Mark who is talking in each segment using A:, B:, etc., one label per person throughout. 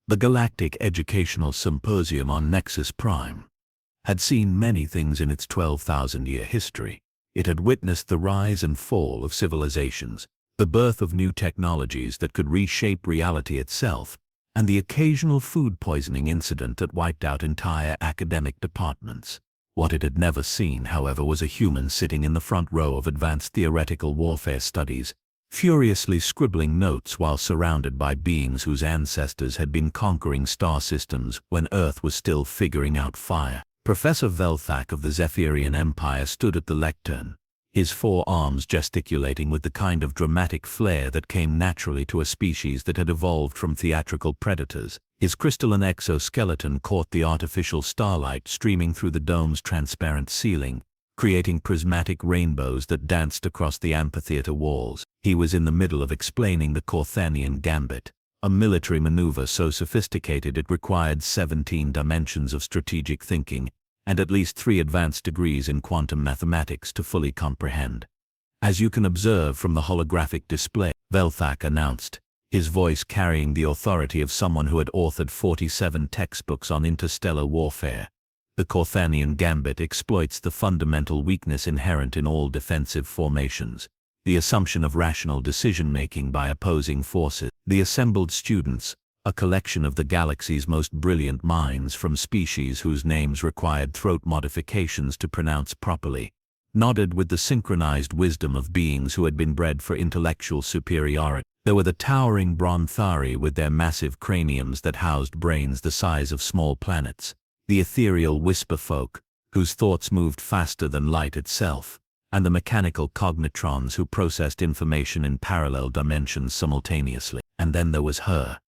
A: The Galactic Educational Symposium on Nexus Prime had seen many things in its 12,000-year history. It had witnessed the rise and fall of civilizations, the birth of new technologies that could reshape reality itself, and the occasional food poisoning incident that wiped out entire academic departments. What it had never seen, however, was a human sitting in the front row of advanced theoretical warfare studies, furiously scribbling notes while surrounded by beings whose ancestors had been conquering star systems when Earth was still figuring out fire. Professor Velthak of the Zephyrian Empire stood at the lectern, his four arms gesticulating with the kind of dramatic flair that came naturally to a species that had evolved from theatrical predators. His crystalline exoskeleton caught the artificial starlight streaming through the dome's transparent ceiling, creating prismatic rainbows that danced across the amphitheater walls. He was in the middle of explaining the Corthanian Gambit, a military maneuver so sophisticated it required 17 dimensions of strategic thinking and at least 3 advanced degrees in quantum mathematics to fully comprehend. As you can observe from the holographic display, Velthak announced, his voice carrying the authority of someone who had authored 47 textbooks on interstellar warfare. The Corthanian Gambit exploits the fundamental weakness inherent in all defensive formations, the assumption of rational decision-making by opposing forces. The assembled students, a collection of the galaxy's most brilliant minds from species whose names required throat modifications to pronounce properly, nodded with the synchronized wisdom of beings who had been bred for intellectual superiority. There were the towering Bronthari with their massive craniums that housed brains the size of small planets, the ethereal whisper folk, whose thoughts moved faster than light itself, and the mechanical cognitrons who processed information in parallel dimensions simultaneously. And then there was her.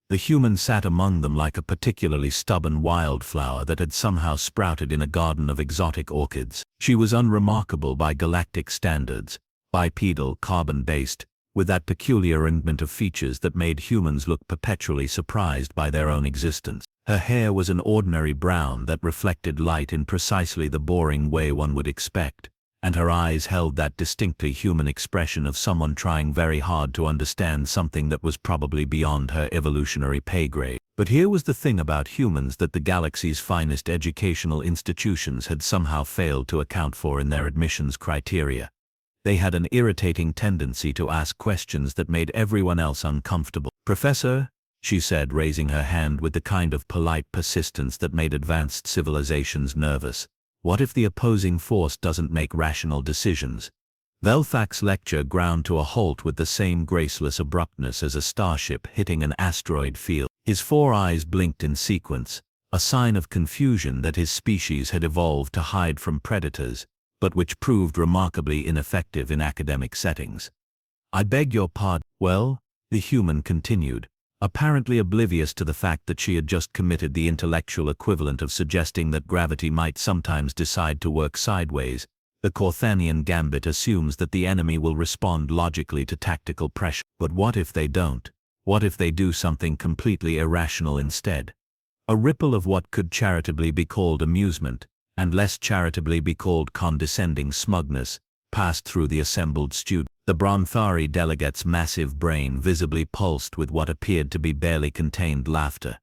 A: The human sat among them like a particularly stubborn wildflower that had somehow sprouted in a garden of exotic orchids. She was unremarkable by galactic standards, bipedal, carbon-based, with that peculiar arrangement of features that made humans look perpetually surprised by their own existence. Her hair was an ordinary brown that reflected light in precisely the boring way one would expect, and her eyes held that distinctly human expression of someone trying very hard to understand something that was probably beyond her evolutionary pay grade. But here was the thing about humans that the galaxy's finest educational institutions had somehow failed to account for in their admissions criteria. They had an irritating tendency to ask questions that made everyone else uncomfortable. "Professor," she said, raising her hand with the kind of polite persistence that made advanced civilizations nervous, "what if the opposing force doesn't make rational decisions?" Velthak's lecture ground to a halt with the same graceless abruptness as a starship hitting an asteroid field. His 4 eyes blinked in sequence, a sign of confusion that his species had evolved to hide from predators, but which proved remarkably ineffective in academic settings. "I beg your pardon." "Well," the human continued, apparently oblivious to the fact that she had just committed the intellectual equivalent of suggesting that gravity might sometimes decide to work sideways, "the Corthanian Gambit assumes that the enemy will respond logically to tactical pressure. But what if they don't? What if they do something completely irrational instead?" A ripple of what could charitably be called amusement, and less charitably be called condescending smugness, passed through the assembled students. The Bronthari delegate's massive brain visibly pulsed with what appeared to be barely contained laughter.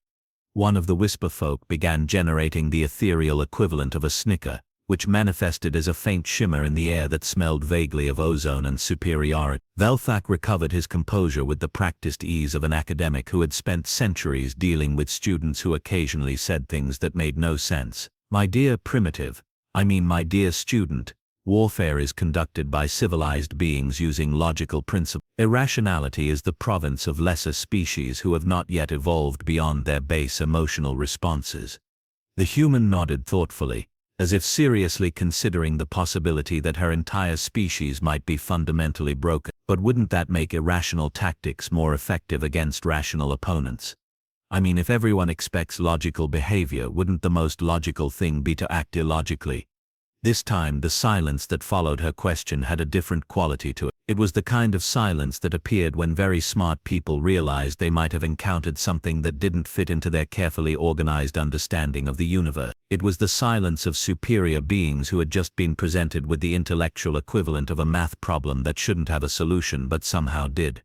A: One of the whisper folk began generating the ethereal equivalent of a snicker, which manifested as a faint shimmer in the air that smelled vaguely of ozone and superiority. Velthak recovered his composure with the practiced ease of an academic who had spent centuries dealing with students who occasionally said things that made no sense. "My dear my dear student, warfare is conducted by civilized beings using logical principles. Irrationality is the province of lesser species who have not yet evolved beyond their base emotional responses." The human nodded thoughtfully, as if seriously considering the possibility that her entire species might be fundamentally broken. "But wouldn't that make irrational tactics more effective against rational opponents? If everyone expects logical behavior, wouldn't the most logical thing be to act illogically?" This time the silence that followed her question had a different quality to it. It was the kind of silence that appeared when very smart people realized they might have encountered something that didn't fit into their carefully organized understanding of the universe. It was the silence of superior beings who had just been presented with the intellectual equivalent of a math problem that shouldn't have a solution but somehow did.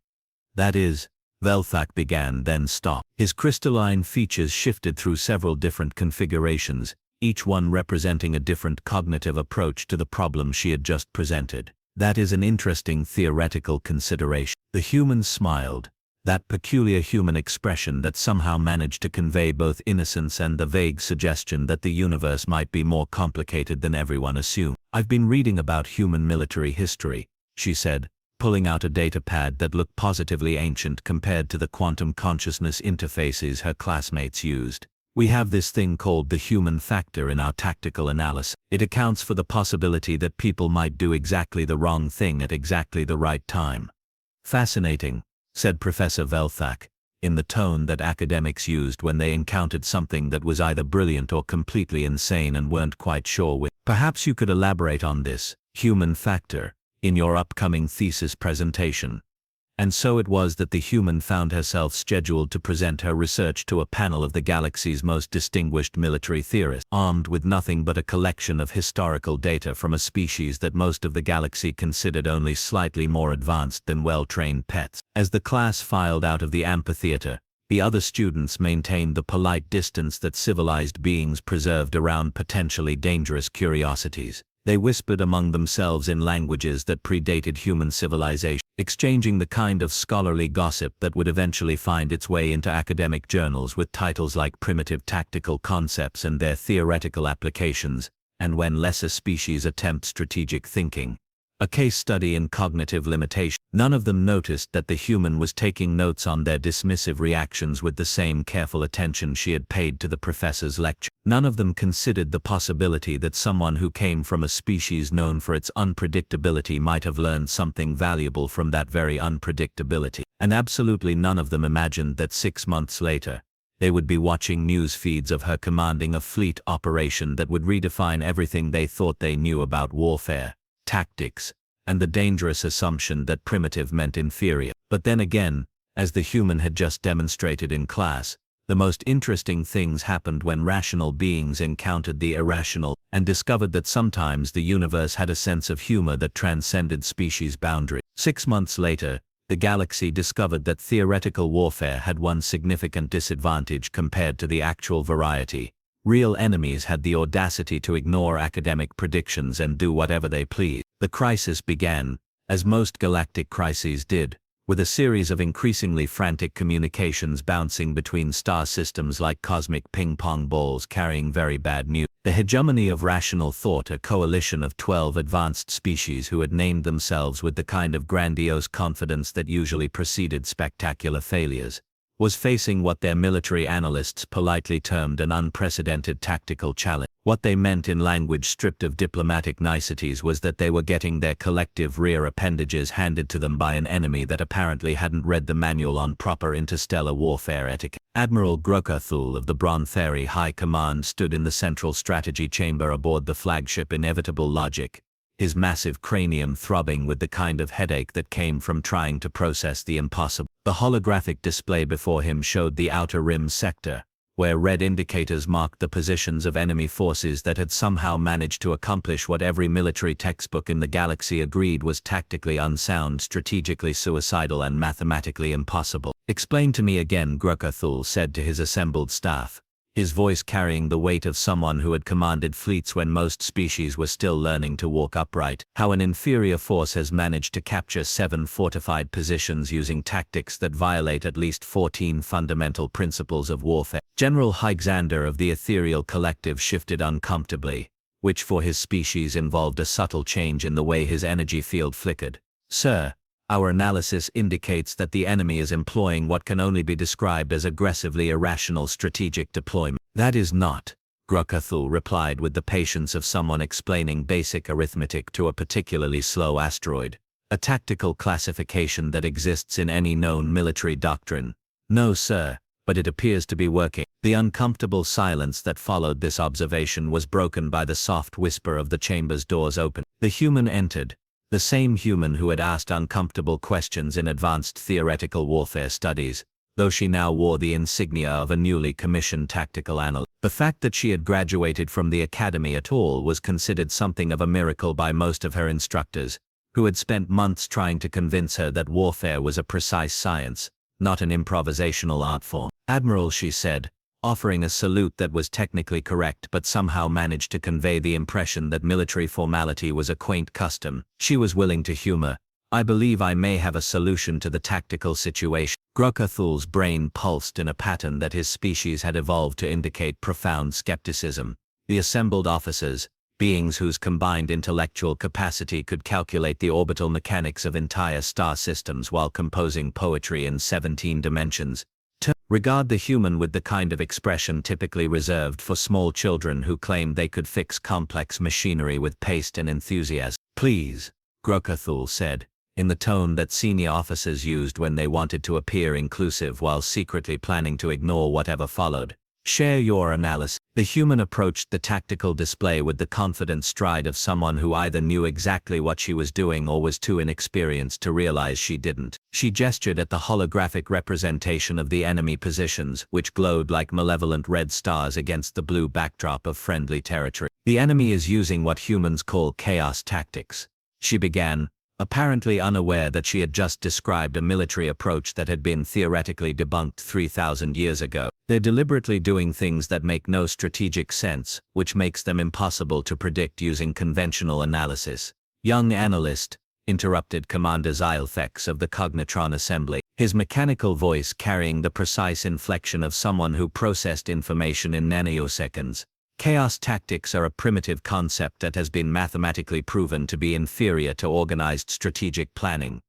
A: That is, Velthak began, then stopped. His crystalline features shifted through several different configurations, each one representing a different cognitive approach to the problem she had just presented. That is an interesting theoretical consideration. The human smiled, that peculiar human expression that somehow managed to convey both innocence and the vague suggestion that the universe might be more complicated than everyone assumed. "I've been reading about human military history," she said, pulling out a data pad that looked positively ancient compared to the quantum consciousness interfaces her classmates used. "We have this thing called the human factor in our tactical analysis. It accounts for the possibility that people might do exactly the wrong thing at exactly the right time." "Fascinating," said Professor Velthak, in the tone that academics used when they encountered something that was either brilliant or completely insane and weren't quite sure which. "Perhaps you could elaborate on this human factor in your upcoming thesis presentation." And so it was that the human found herself scheduled to present her research to a panel of the galaxy's most distinguished military theorists, armed with nothing but a collection of historical data from a species that most of the galaxy considered only slightly more advanced than well-trained pets. As the class filed out of the amphitheater, the other students maintained the polite distance that civilized beings preserved around potentially dangerous curiosities. They whispered among themselves in languages that predated human civilization, exchanging the kind of scholarly gossip that would eventually find its way into academic journals with titles like Primitive Tactical Concepts and Their Theoretical Applications, and When Lesser Species Attempt Strategic Thinking, a case study in cognitive limitation. None of them noticed that the human was taking notes on their dismissive reactions with the same careful attention she had paid to the professor's lecture. None of them considered the possibility that someone who came from a species known for its unpredictability might have learned something valuable from that very unpredictability. And absolutely none of them imagined that 6 months later, they would be watching news feeds of her commanding a fleet operation that would redefine everything they thought they knew about warfare, tactics, and the dangerous assumption that primitive meant inferior. But then again, as the human had just demonstrated in class, the most interesting things happened when rational beings encountered the irrational and discovered that sometimes the universe had a sense of humor that transcended species boundaries. 6 months later, the galaxy discovered that theoretical warfare had one significant disadvantage compared to the actual variety. Real enemies had the audacity to ignore academic predictions and do whatever they pleased. The crisis began, as most galactic crises did, with a series of increasingly frantic communications bouncing between star systems like cosmic ping-pong balls carrying very bad news. The hegemony of rational thought, a coalition of 12 advanced species who had named themselves with the kind of grandiose confidence that usually preceded spectacular failures, was facing what their military analysts politely termed an unprecedented tactical challenge. What they meant in language stripped of diplomatic niceties was that they were getting their collective rear appendages handed to them by an enemy that apparently hadn't read the manual on proper interstellar warfare etiquette. Admiral Grokathul of the Brontheri High Command stood in the central strategy chamber aboard the flagship Inevitable Logic, his massive cranium throbbing with the kind of headache that came from trying to process the impossible. The holographic display before him showed the Outer Rim sector, where red indicators marked the positions of enemy forces that had somehow managed to accomplish what every military textbook in the galaxy agreed was tactically unsound, strategically suicidal, and mathematically impossible. "Explain to me again," Grokathul said to his assembled staff, his voice carrying the weight of someone who had commanded fleets when most species were still learning to walk upright, "how an inferior force has managed to capture 7 fortified positions using tactics that violate at least 14 fundamental principles of warfare." General Hygzander of the Ethereal Collective shifted uncomfortably, which for his species involved a subtle change in the way his energy field flickered. "Sir, our analysis indicates that the enemy is employing what can only be described as aggressively irrational strategic deployment." "That is not," Grokathul replied with the patience of someone explaining basic arithmetic to a particularly slow asteroid, "a tactical classification that exists in any known military doctrine. No, sir, but it appears to be working." The uncomfortable silence that followed this observation was broken by the soft whisper of the chamber's doors open. The human entered. The same human who had asked uncomfortable questions in advanced theoretical warfare studies, though she now wore the insignia of a newly commissioned tactical analyst. The fact that she had graduated from the academy at all was considered something of a miracle by most of her instructors, who had spent months trying to convince her that warfare was a precise science,
B: not an improvisational art form. "Admiral," she said, offering a salute that was technically correct but somehow managed to convey the impression that military formality was a quaint custom. She was willing to humor. "I believe I may have a solution to the tactical situation." Grokathul's brain pulsed in a pattern that his species had evolved to indicate profound skepticism. The assembled officers, beings whose combined intellectual capacity could calculate the orbital mechanics of entire star systems while composing poetry in 17 dimensions, regard the human with the kind of expression typically reserved for small children who claimed they could fix complex machinery with paste and enthusiasm. "Please," Grokathul said, in the tone that senior officers used when they wanted to appear inclusive while secretly planning to ignore whatever followed. "Share your analysis." The human approached the tactical display with the confident stride of someone who either knew exactly what she was doing or was too inexperienced to realize she didn't. She gestured at the holographic representation of the enemy positions, which glowed like malevolent red stars against the blue backdrop of friendly territory. "The enemy is using what humans call chaos tactics," she began, apparently unaware that she had just described a military approach that had been theoretically debunked 3,000 years ago. "They're deliberately doing things that make no strategic sense, which makes them impossible to predict using conventional analysis." "Young analyst," interrupted Commander Xylfex of the Cognitron Assembly, his mechanical voice carrying the precise inflection of someone who processed information in nanoseconds. "Chaos tactics are a primitive concept that has been mathematically proven to be inferior to organized strategic planning."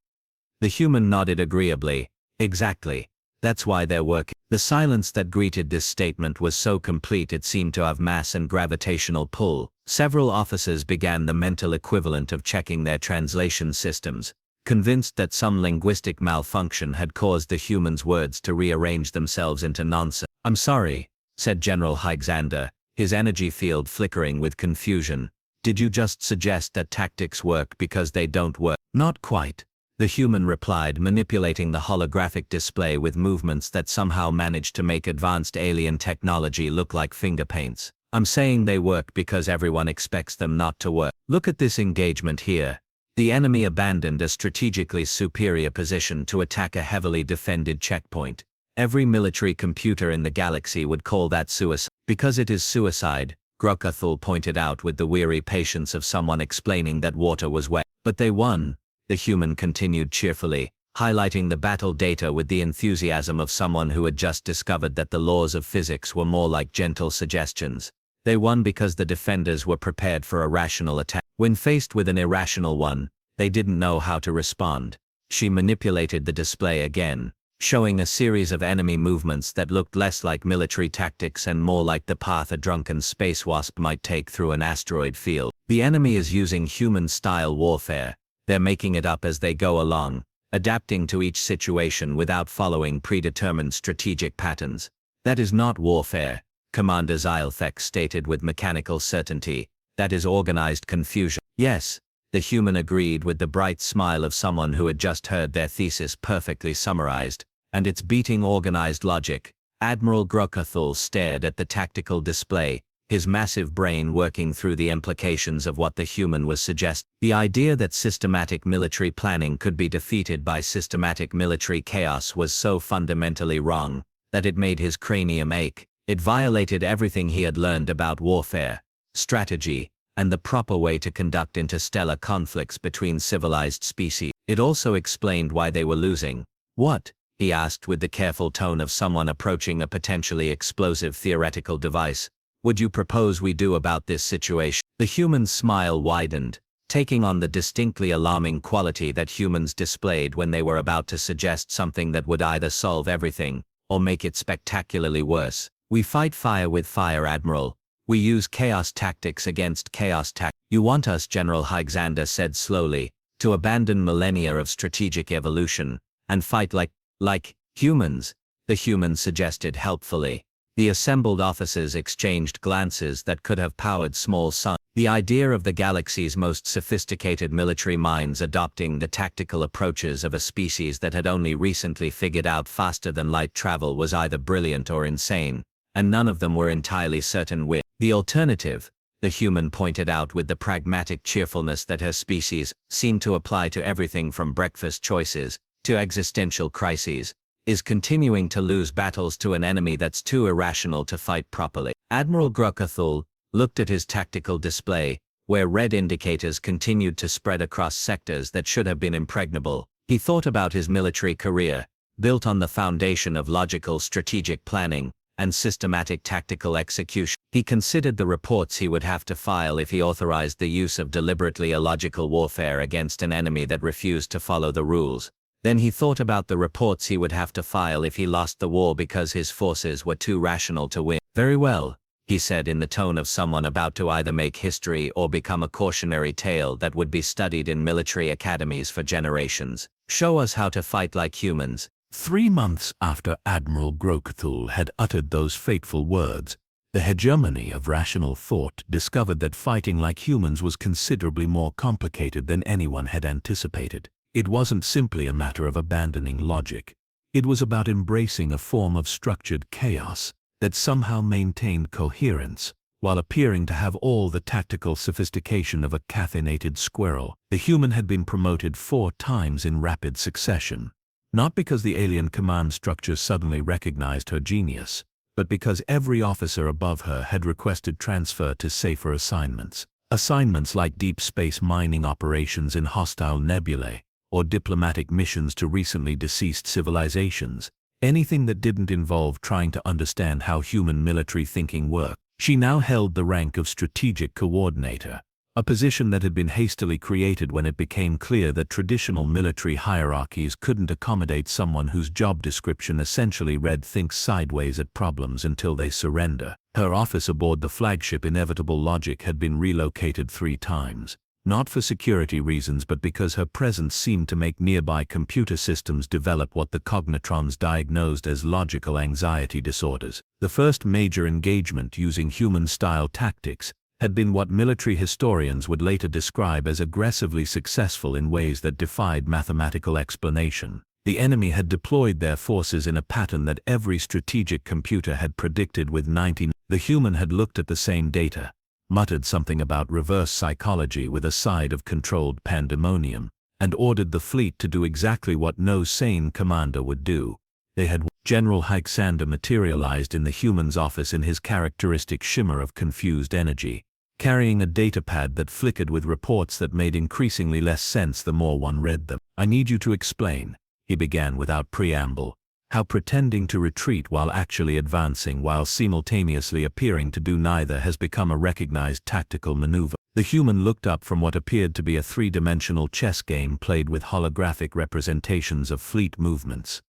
B: The human nodded agreeably. "Exactly. That's why they're working." The silence that greeted this statement was so complete it seemed to have mass and gravitational pull. Several officers began the mental equivalent of checking their translation systems, convinced that some linguistic malfunction had caused the human's words to rearrange themselves into nonsense. "I'm sorry," said General Hygzander, his energy field flickering with confusion. "Did you just suggest that tactics work because they don't work?" "Not quite," the human replied, manipulating the holographic display with movements that somehow managed to make advanced alien technology look like finger paints. "I'm saying they work because everyone expects them not to work. Look at this engagement here. The enemy abandoned a strategically superior position to attack a heavily defended checkpoint. Every military computer in the galaxy would call that suicide." "Because it is suicide," Grokathul pointed out with the weary patience of someone explaining that water was wet. "But they won," the human continued cheerfully, highlighting the battle data with the enthusiasm of someone who had just discovered that the laws of physics were more like gentle suggestions. "They won because the defenders were prepared for a rational attack. When faced with an irrational one, they didn't know how to respond." She manipulated the display again, showing a series of enemy movements that looked less like military tactics and more like the path a drunken space wasp might take through an asteroid field. "The enemy is using human-style warfare. They're making it up as they go along, adapting to each situation without following predetermined strategic patterns. That is not warfare," Commander Xylfex stated with mechanical certainty. "That is organized confusion." "Yes," the human agreed with the bright smile of someone who had just heard their thesis perfectly summarized. "And it's beating organized logic." Admiral Grokathul stared at the tactical display, his massive brain working through the implications of what the human was suggesting. The idea that systematic military planning could be defeated by systematic military chaos was so fundamentally wrong that it made his cranium ache. It violated everything he had learned about warfare, strategy, and the proper way to conduct interstellar conflicts between civilized species. It also explained why they were losing. "What?" he asked with the careful tone of someone approaching a potentially explosive theoretical device. "Would you propose we do about this situation?" The human's smile widened, taking on the distinctly alarming quality that humans displayed when they were about to suggest something that would either solve everything or make it spectacularly worse. "We fight fire with fire, Admiral. We use chaos tactics against chaos tactics." "You want us," General Hygzander said slowly, "to abandon millennia of strategic evolution and fight like humans," the human suggested helpfully. The assembled officers exchanged glances that could have powered small suns. The idea of the galaxy's most sophisticated military minds adopting the tactical approaches of a species that had only recently figured out faster than light travel was either brilliant or insane, and none of them were entirely certain which. The alternative, the human pointed out with the pragmatic cheerfulness that her species seemed to apply to everything from breakfast choices to existential crises, is continuing to lose battles to an enemy that's too irrational to fight properly. Admiral Grukathul looked at his tactical display, where red indicators continued to spread across sectors that should have been impregnable. He thought about his military career, built on the foundation of logical strategic planning and systematic tactical execution. He considered the reports he would have to file if he authorized the use of deliberately illogical warfare against an enemy that refused to follow the rules. Then he thought about the reports he would have to file if he lost the war because his forces were too rational to win. "Very well," he said in the tone of someone about to either make history or become a cautionary tale that would be studied in military academies for generations. "Show us how to fight like humans."
A: 3 months after Admiral Grukathul had uttered those fateful words, the hegemony of rational thought discovered that fighting like humans was considerably more complicated than anyone had anticipated. It wasn't simply a matter of abandoning logic. It was about embracing a form of structured chaos that somehow maintained coherence, while appearing to have all the tactical sophistication of a caffeinated squirrel. The human had been promoted 4 times in rapid succession, not because the alien command structure suddenly recognized her genius, but because every officer above her had requested transfer to safer assignments. Assignments like deep space mining operations in hostile nebulae, or diplomatic missions to recently deceased civilizations. Anything that didn't involve trying to understand how human military thinking worked. She now held the rank of strategic coordinator, a position that had been hastily created when it became clear that traditional military hierarchies couldn't accommodate someone whose job description essentially read "thinks sideways at problems until they surrender." Her office aboard the flagship Inevitable Logic had been relocated 3 times, not for security reasons but because her presence seemed to make nearby computer systems develop what the cognitrons diagnosed as logical anxiety disorders. The first major engagement using human-style tactics had been what military historians would later describe as aggressively successful in ways that defied mathematical explanation. The enemy had deployed their forces in a pattern that every strategic computer had predicted with 90. The human had looked at the same data, muttered something about reverse psychology with a side of controlled pandemonium, and ordered the fleet to do exactly what no sane commander would do. They had. General Alexander materialized in the human's office in his characteristic shimmer of confused energy, carrying a datapad that flickered with reports that made increasingly less sense the more one read them. "I need you to explain," he began without preamble, "how pretending to retreat while actually advancing while simultaneously appearing to do neither has become a recognized tactical maneuver." The human looked up from what appeared to be a 3-dimensional chess game played with holographic representations of fleet movements.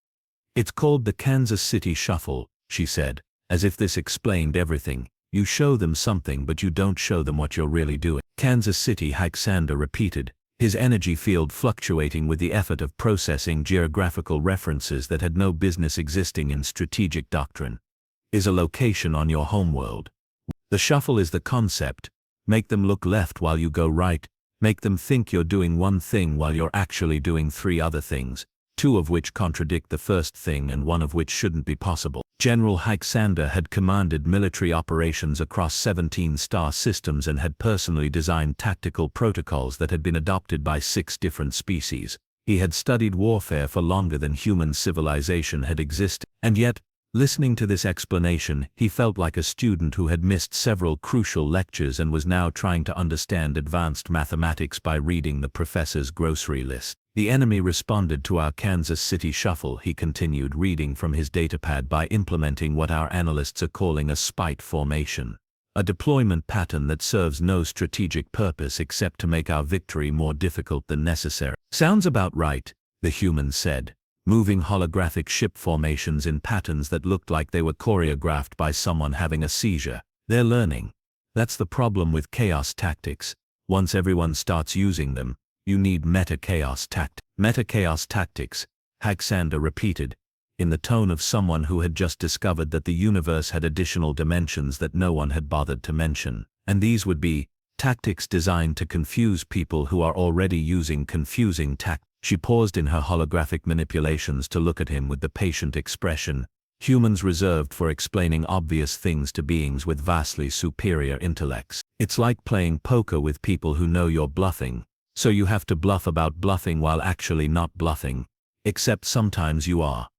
A: "It's called the Kansas City Shuffle," she said, as if this explained everything. "You show them something but you don't show them what you're really doing." "Kansas City," Alexander repeated, his energy field fluctuating with the effort of processing geographical references that had no business existing in strategic doctrine, "is a location on your homeworld. The shuffle is the concept. Make them look left while you go right. Make them think you're doing one thing while you're actually doing 3 other things, 2 of which contradict the first thing and 1 of which shouldn't be possible." General Alexander had commanded military operations across 17 star systems and had personally designed tactical protocols that had been adopted by 6 different species. He had studied warfare for longer than human civilization had existed, and yet, listening to this explanation, he felt like a student who had missed several crucial lectures and was now trying to understand advanced mathematics by reading the professor's grocery list. "The enemy responded to our Kansas City Shuffle," he continued, reading from his datapad, "by implementing what our analysts are calling a spite formation, a deployment pattern that serves no strategic purpose except to make our victory more difficult than necessary." "Sounds about right," the human said, moving holographic ship formations in patterns that looked like they were choreographed by someone having a seizure. "They're learning. That's the problem with chaos tactics. Once everyone starts using them, you need meta-chaos tactics." "Meta-chaos tactics," Alexander repeated, in the tone of someone who had just discovered that the universe had additional dimensions that no one had bothered to mention. "And these would be tactics designed to confuse people who are already using confusing tactics." She paused in her holographic manipulations to look at him with the patient expression humans reserved for explaining obvious things to beings with vastly superior intellects. "It's like playing poker with people who know you're bluffing, so you have to bluff about bluffing while actually not bluffing, except sometimes you are."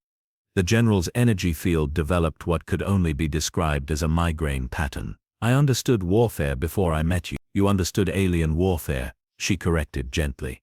A: The general's energy field developed what could only be described as a migraine pattern. I understood warfare before I met you. You understood alien warfare, she corrected gently.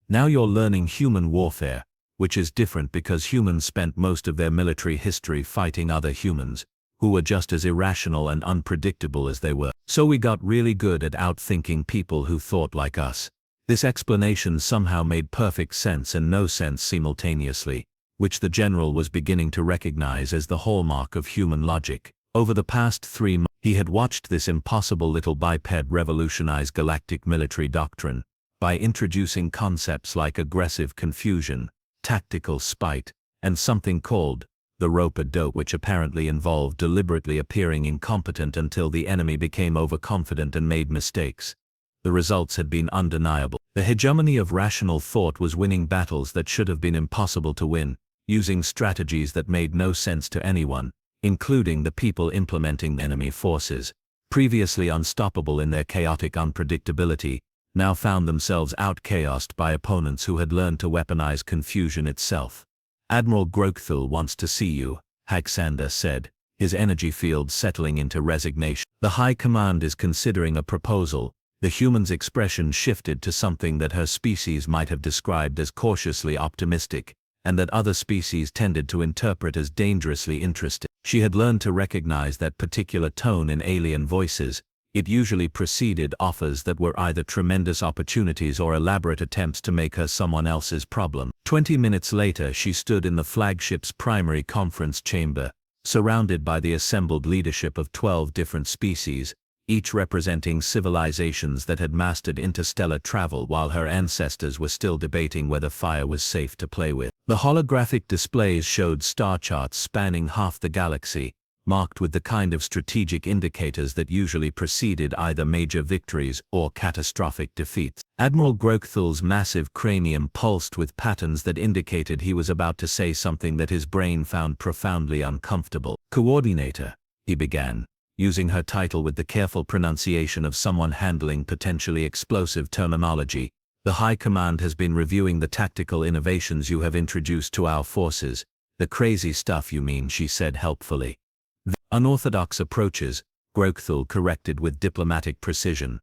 A: Now you're learning human warfare, which is different because humans spent most of their military history fighting other humans, who were just as irrational and unpredictable as they were. So we got really good at outthinking people who thought like us. This explanation somehow made perfect sense and no sense simultaneously, which the general was beginning to recognize as the hallmark of human logic. Over the past 3 months, he had watched this impossible little biped revolutionize galactic military doctrine by introducing concepts like aggressive confusion, tactical spite, and something called the rope-a-dope, which apparently involved deliberately appearing incompetent until the enemy became overconfident and made mistakes. The results had been undeniable. The hegemony of rational thought was winning battles that should have been impossible to win, using strategies that made no sense to anyone, including the people implementing enemy forces. Previously unstoppable in their chaotic unpredictability, now found themselves out-chaosed by opponents who had learned to weaponize confusion itself. Admiral Grokthul wants to see you, Haxander said, his energy field settling into resignation. The High Command is considering a proposal. The human's expression shifted to something that her species might have described as cautiously optimistic, and that other species tended to interpret as dangerously interested. She had learned to recognize that particular tone in alien voices. It usually preceded offers that were either tremendous opportunities or elaborate attempts to make her someone else's problem. 20 minutes later, she stood in the flagship's primary conference chamber, surrounded by the assembled leadership of 12 different species, each representing civilizations that had mastered interstellar travel while her ancestors were still debating whether fire was safe to play with. The holographic displays showed star charts spanning half the galaxy, marked with the kind of strategic indicators that usually preceded either major victories or catastrophic defeats. Admiral Grokthul's massive cranium pulsed with patterns that indicated he was about to say something that his brain found profoundly uncomfortable. Coordinator, he began, using her title with the careful pronunciation of someone handling potentially explosive terminology. The High Command has been reviewing the tactical innovations you have introduced to our forces. The crazy stuff you mean, she said helpfully. Unorthodox approaches, Grokthul corrected with diplomatic precision.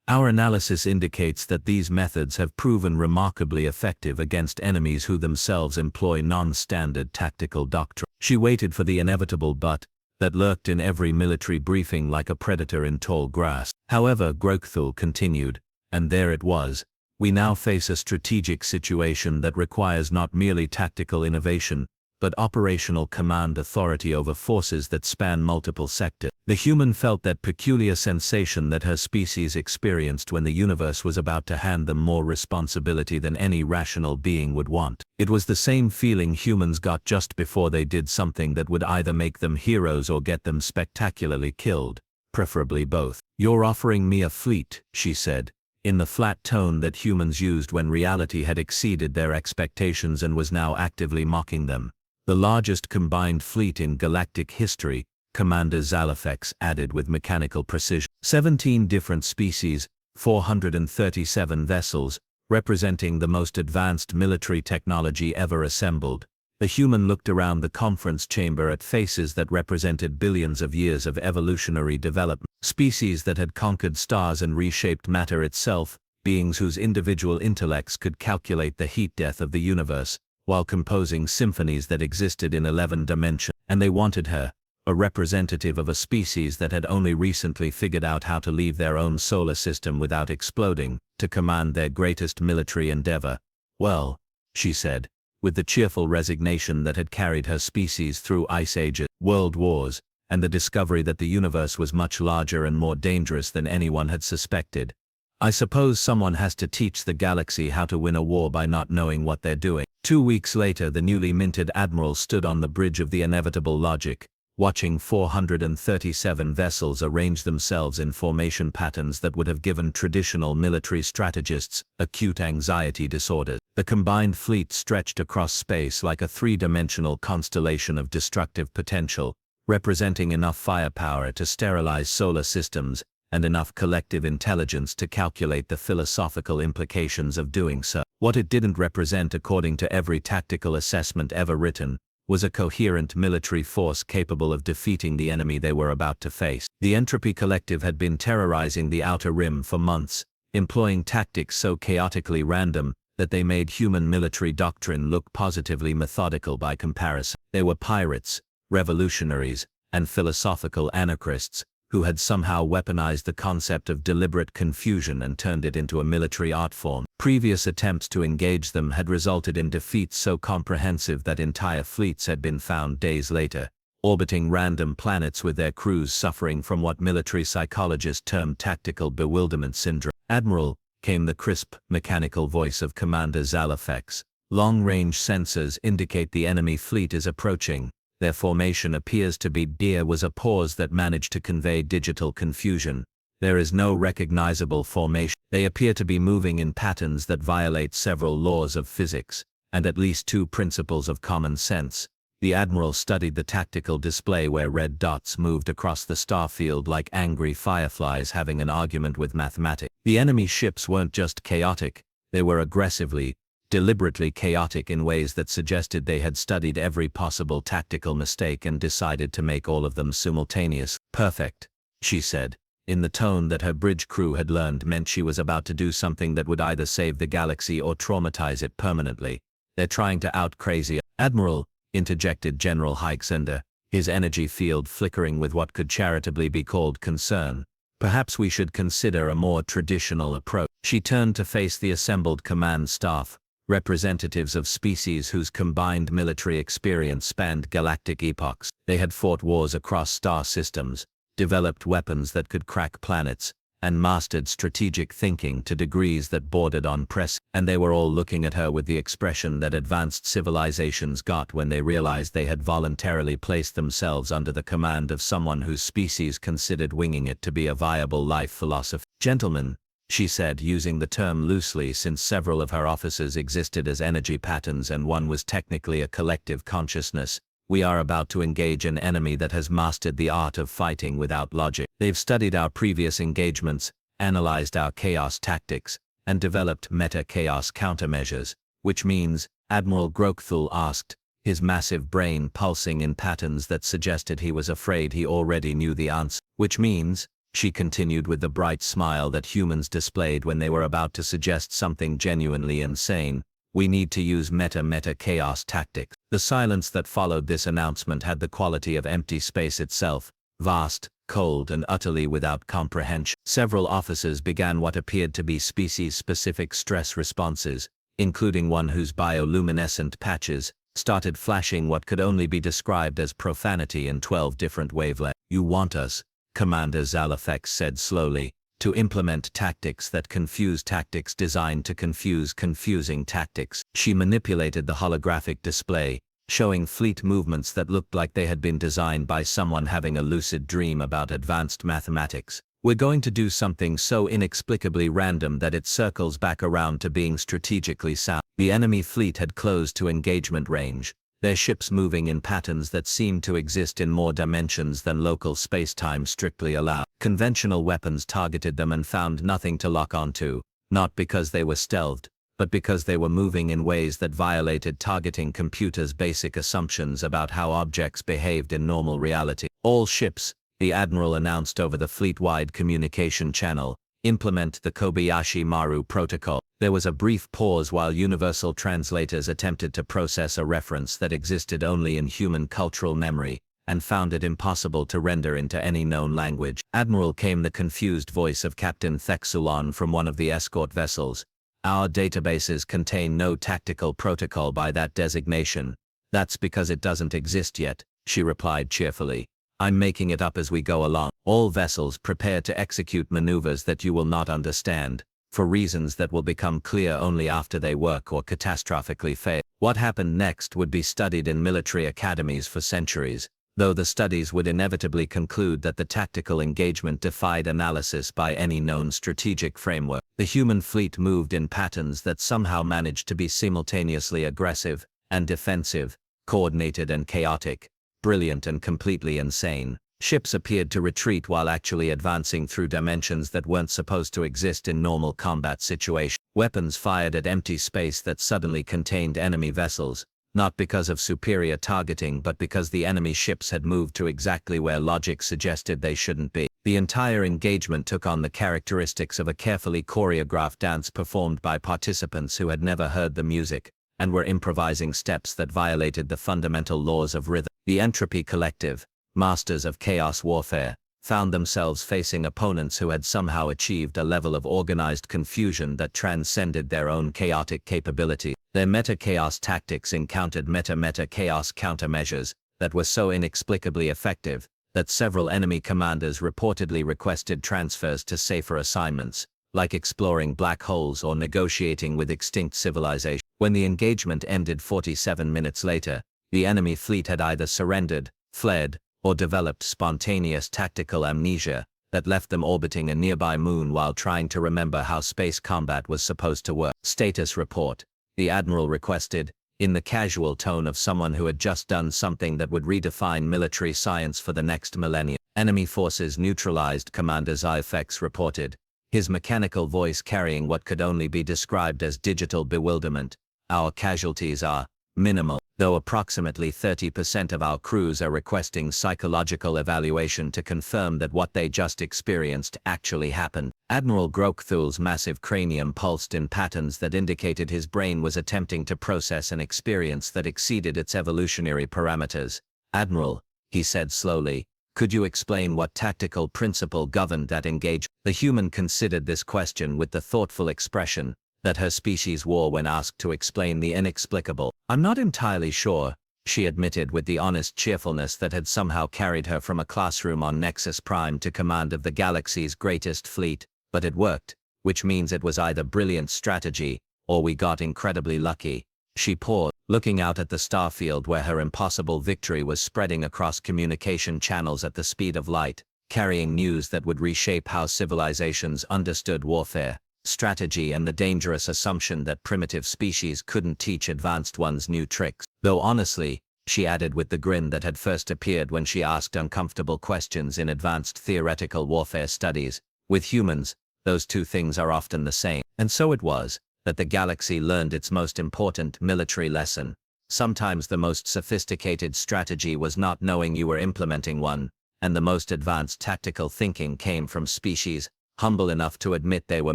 A: Our analysis indicates that these methods have proven remarkably effective against enemies who themselves employ non-standard tactical doctrine. She waited for the inevitable but that lurked in every military briefing like a predator in tall grass. However, Grokthul continued, and there it was. We now face a strategic situation that requires not merely tactical innovation, but operational command authority over forces that span multiple sectors. The human felt that peculiar sensation that her species experienced when the universe was about to hand them more responsibility than any rational being would want. It was the same feeling humans got just before they did something that would either make them heroes or get them spectacularly killed, preferably both. You're offering me a fleet, she said, in the flat tone that humans used when reality had exceeded their expectations and was now actively mocking them. The largest combined fleet in galactic history, Commander Zalafex added with mechanical precision. 17 different species, 437 vessels, representing the most advanced military technology ever assembled. The human looked around the conference chamber at faces that represented billions of years of evolutionary development. Species that had conquered stars and reshaped matter itself, beings whose individual intellects could calculate the heat death of the universe, while composing symphonies that existed in 11 dimensions. And they wanted her, a representative of a species that had only recently figured out how to leave their own solar system without exploding, to command their greatest military endeavor. Well, she said, with the cheerful resignation that had carried her species through ice ages, world wars, and the discovery that the universe was much larger and more dangerous than anyone had suspected. I suppose someone has to teach the galaxy how to win a war by not knowing what they're doing. 2 weeks later, the newly minted Admiral stood on the bridge of the inevitable logic, watching 437 vessels arrange themselves in formation patterns that would have given traditional military strategists acute anxiety disorders. The combined fleet stretched across space like a three-dimensional constellation of destructive potential, representing enough firepower to sterilize solar systems, and enough collective intelligence to calculate the philosophical implications of doing so. What it didn't represent, according to every tactical assessment ever written,
B: was a coherent military force capable of defeating the enemy they were about to face. The Entropy Collective had been terrorizing the Outer Rim for months, employing tactics so chaotically random that they made human military doctrine look positively methodical by comparison. They were pirates, revolutionaries, and philosophical anarchists who had somehow weaponized the concept of deliberate confusion and turned it into a military art form. Previous attempts to engage them had resulted in defeats so comprehensive that entire fleets had been found days later, orbiting random planets with their crews suffering from what military psychologists termed tactical bewilderment syndrome. "Admiral," came the crisp, mechanical voice of Commander Zalafex. "Long-range sensors indicate the enemy fleet is approaching. Their formation appears to be..." There was a pause that managed to convey digital confusion. "There is no recognizable formation. They appear to be moving in patterns that violate several laws of physics, and at least 2 principles of common sense." The Admiral studied the tactical display where red dots moved across the starfield like angry fireflies having an argument with mathematics. The enemy ships weren't just chaotic, they were aggressively, deliberately chaotic in ways that suggested they had studied every possible tactical mistake and decided to make all of them simultaneous. "Perfect," she said, in the tone that her bridge crew had learned meant she was about to do something that would either save the galaxy or traumatize it permanently. "They're trying to out-crazy." "Admiral," interjected General Heixender, his energy field flickering with what could charitably be called concern. "Perhaps we should consider a more traditional approach." She turned to face the assembled command staff, representatives of species whose combined military experience spanned galactic epochs. They had fought wars across star systems, developed weapons that could crack planets, and mastered strategic thinking to degrees that bordered on and they were all looking at her with the expression that advanced civilizations got when they realized they had voluntarily placed themselves under the command of someone whose species considered winging it to be a viable life philosophy. "Gentlemen," she said, using the term loosely since several of her officers existed as energy patterns and one was technically a collective consciousness, "we are about to engage an enemy that has mastered the art of fighting without logic. They've studied our previous engagements, analyzed our chaos tactics, and developed meta-chaos countermeasures, which means," Admiral Grokthul asked, his massive brain pulsing in patterns that suggested he was afraid he already knew the answer. "Which means," she continued with the bright smile that humans displayed when they were about to suggest something genuinely insane, "we need to use meta-chaos tactics." The silence that followed this announcement had the quality of empty space itself, vast, cold, and utterly without comprehension. Several officers began what appeared to be species-specific stress responses, including one whose bioluminescent patches started flashing what could only be described as profanity in 12 different wavelengths. "You want us," Commander Zalafex said slowly, "to implement tactics that confuse tactics designed to confuse confusing tactics." She manipulated the holographic display, showing fleet movements that looked like they had been designed by someone having a lucid dream about advanced mathematics. "We're going to do something so inexplicably random that it circles back around to being strategically sound." The enemy fleet had closed to engagement range, their ships moving in patterns that seemed to exist in more dimensions than local space-time strictly allowed. Conventional weapons targeted them and found nothing to lock onto, not because they were stealthed, but because they were moving in ways that violated targeting computers' basic assumptions about how objects behaved in normal reality. "All ships," the Admiral announced over the fleet-wide communication channel, "implement the Kobayashi Maru Protocol." There was a brief pause while universal translators attempted to process a reference that existed only in human cultural memory, and found it impossible to render into any known language. "Admiral," came the confused voice of Captain Thexulon from one of the escort vessels, "our databases contain no tactical protocol by that designation." "That's because it doesn't exist yet," she replied cheerfully. "I'm making it up as we go along. All vessels prepare to execute maneuvers that you will not understand, for reasons that will become clear only after they work or catastrophically fail." What happened next would be studied in military academies for centuries, though the studies would inevitably conclude that the tactical engagement defied analysis by any known strategic framework. The human fleet moved in patterns that somehow managed to be simultaneously aggressive and defensive, coordinated and chaotic, brilliant and completely insane. Ships appeared to retreat while actually advancing through dimensions that weren't supposed to exist in normal combat situations. Weapons fired at empty space that suddenly contained enemy vessels, not because of superior targeting but because the enemy ships had moved to exactly where logic suggested they shouldn't be. The entire engagement took on the characteristics of a carefully choreographed dance performed by participants who had never heard the music and were improvising steps that violated the fundamental laws of rhythm. The Entropy Collective, masters of chaos warfare, found themselves facing opponents who had somehow achieved a level of organized confusion that transcended their own chaotic capability. Their meta-chaos tactics encountered meta-chaos countermeasures that were so inexplicably effective that several enemy commanders reportedly requested transfers to safer assignments, like exploring black holes or negotiating with extinct civilization. When the engagement ended 47 minutes later, the enemy fleet had either surrendered, fled, or developed spontaneous tactical amnesia that left them orbiting a nearby moon while trying to remember how space combat was supposed to work. Status report. The Admiral requested, in the casual tone of someone who had just done something that would redefine military science for the next millennium. Enemy forces neutralized, Commander Zyfex reported, his mechanical voice carrying what could only be described as digital bewilderment. Our casualties are minimal, though approximately 30% of our crews are requesting psychological evaluation to confirm that what they just experienced actually happened. Admiral Grokthul's massive cranium pulsed in patterns that indicated his brain was attempting to process an experience that exceeded its evolutionary parameters. Admiral, he said slowly, could you explain what tactical principle governed that engagement? The human considered this question with the thoughtful expression that her species wore when asked to explain the inexplicable. I'm not entirely sure, she admitted with the honest cheerfulness that had somehow carried her from a classroom on Nexus Prime to command of the galaxy's greatest fleet, but it worked, which means it was either brilliant strategy, or we got incredibly lucky. She paused, looking out at the starfield where her impossible victory was spreading across communication channels at the speed of light, carrying news that would reshape how civilizations understood warfare, strategy, and the dangerous assumption that primitive species couldn't teach advanced ones new tricks. Though honestly, she added with the grin that had first appeared when she asked uncomfortable questions in advanced theoretical warfare studies, with humans, those two things are often the same. And so it was that the galaxy learned its most important military lesson. Sometimes the most sophisticated strategy was not knowing you were implementing one, and the most advanced tactical thinking came from species humble enough to admit they were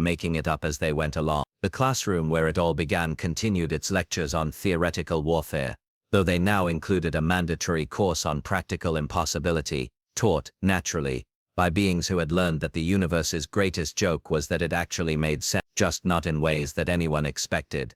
B: making it up as they went along. The classroom where it all began continued its lectures on theoretical warfare, though they now included a mandatory course on practical impossibility, taught, naturally, by beings who had learned that the universe's greatest joke was that it actually made sense, just not in ways that anyone expected.